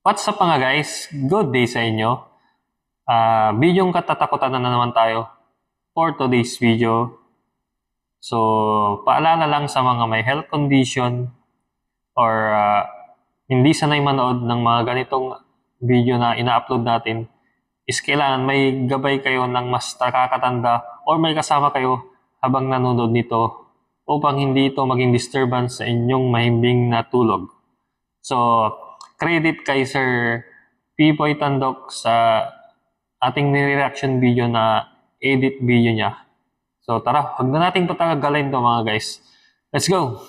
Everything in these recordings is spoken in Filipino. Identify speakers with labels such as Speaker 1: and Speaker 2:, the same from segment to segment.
Speaker 1: What's up mga guys? Good day sa inyo. Bidyong katatakutan na naman tayo for today's video. So, paalala lang sa mga may health condition or hindi sanay manood ng mga ganitong video na ina-upload natin is kailangan may gabay kayo ng mas nakakatanda or may kasama kayo habang nanonood nito upang hindi ito maging disturbance sa inyong mahimbing na tulog. So, credit kay Sir Pipoy Tandok sa ating nire-reaction video na edit video niya. So tara, huwag na nating patagalin to mga guys. Let's go!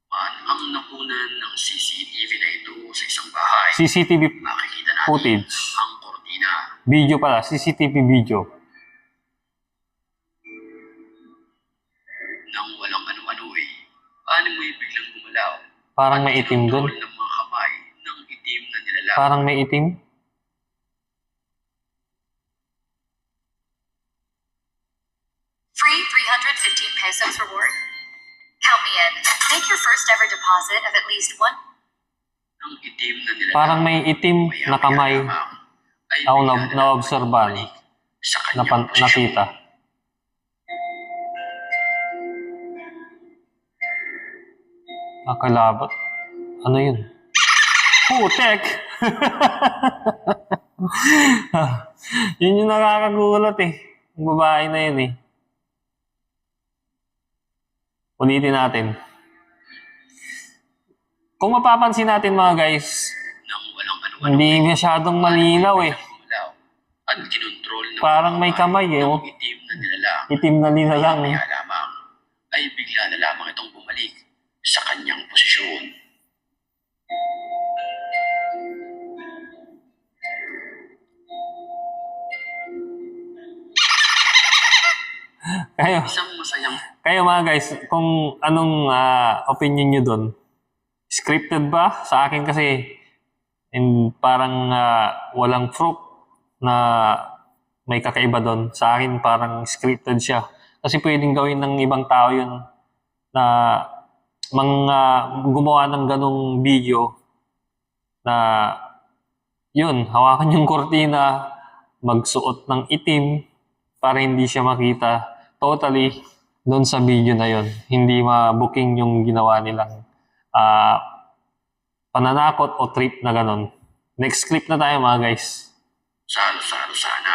Speaker 2: Ang nakunan ng CCTV na ito sa isang bahay.
Speaker 1: CCTV
Speaker 2: Makikita natin
Speaker 1: footage.
Speaker 2: ang kortina.
Speaker 1: Video pala, CCTV video.
Speaker 2: Nang walang ano-ano paano mo'y biglang gumalaw?
Speaker 1: Parang may itim dun.
Speaker 2: Ng mga kamay ng itim na nilalang.
Speaker 1: Parang may itim.
Speaker 3: Free 315 pesos reward. Count me in. Make your first ever deposit of at least one.
Speaker 2: Ng itim na nilalang.
Speaker 1: Parang may itim na kamay. Ako na-obserban. Nakita. Nakalabat. Ano yun? Putek! Yun yung nakakagulat eh. Yung babae na yun eh. Ulitin natin. Kung mapapansin natin mga guys,
Speaker 2: Nang walang ano-ano
Speaker 1: hindi masyadong malinaw eh.
Speaker 2: gumalaw. At kinontrol ng
Speaker 1: Parang may kamay eh. Oh.
Speaker 2: itim na nilalang.
Speaker 1: Itim na nilalang.
Speaker 2: Kaya lamang ay bigla na lamang itong bumalik sa kanyang posisyon.
Speaker 1: Kayo,
Speaker 2: Isang masayang
Speaker 1: kayo mga guys, kung anong opinion nyo dun? Scripted ba? Sa akin kasi, parang walang proof na may kakaiba doon. Sa akin parang scripted siya. Kasi pwedeng gawin ng ibang tao yun na gumawa ng ganong video na yun, hawakan yung kortina, magsuot ng itim para hindi siya makita totally doon sa video na yun. Hindi ma-booking yung ginawa nilang pananakot o trip na ganon. Next clip na tayo mga guys.
Speaker 2: salo-salo sana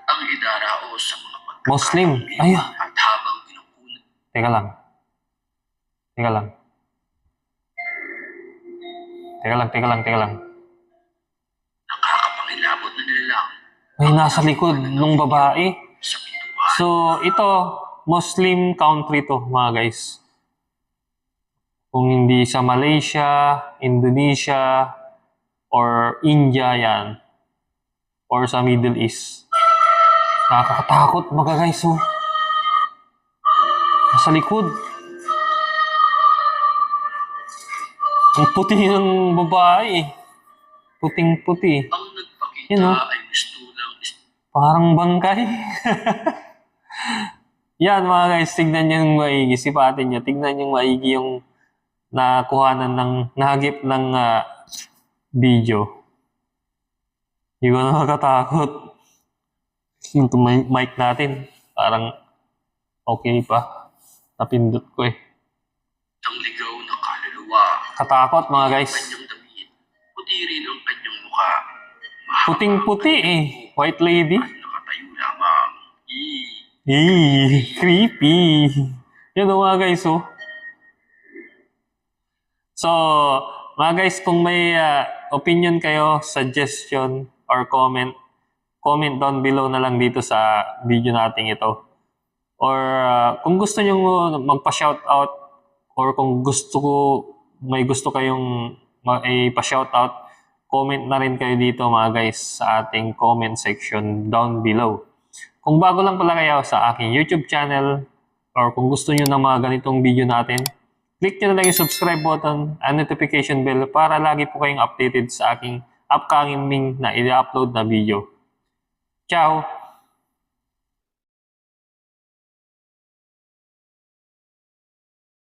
Speaker 2: ang idaraos sa mga
Speaker 1: Muslim.
Speaker 2: pagkakataon
Speaker 1: Ay,
Speaker 2: at habang kinukunan
Speaker 1: teka lang. Teka lang. Teka lang.
Speaker 2: nakakapangilabot na nilalang
Speaker 1: May nasa likod ng babae.
Speaker 2: sa pintuan.
Speaker 1: So, ito, Muslim country to, mga guys. Kung hindi sa Malaysia, Indonesia, or India yan, or sa Middle East. Nakakatakot, mga guys, oh. Nasa likod. Ang puti ng babae. Puting-puti.
Speaker 2: Ang nagpakita
Speaker 1: Yun, oh.
Speaker 2: ay mistulang
Speaker 1: Parang bangkay. Yan mga guys, tignan nyo yung maigi. Sipatin nyo. Tignan nyo maigi yung nakuhanan ng, nahagip ng video. Hindi ko nakakatakot. Yung mic natin, parang okay pa. Napindot ko eh.
Speaker 2: ang ligaw na kaluluwa.
Speaker 1: Katakot mga guys.
Speaker 2: Kanyang damit, puti rin ang kanyang mukha.
Speaker 1: Puting-puti eh. White lady.
Speaker 2: Nakatayo lamang.
Speaker 1: Creepy. Yan o mga guys, oh. So, mga guys, kung may opinion kayo, suggestion, or comment down below na lang dito sa video natin ito. Or kung gusto nyo magpa-shoutout, or kung may gusto kayong ipa-shoutout, comment na rin kayo dito mga guys sa ating comment section down below. Kung bago lang pala kayo sa aking YouTube channel or kung gusto nyo ng mga ganitong video natin, click nyo na lang yung subscribe button and notification bell para lagi po kayong updated sa aking upcoming na i-upload na video. Ciao!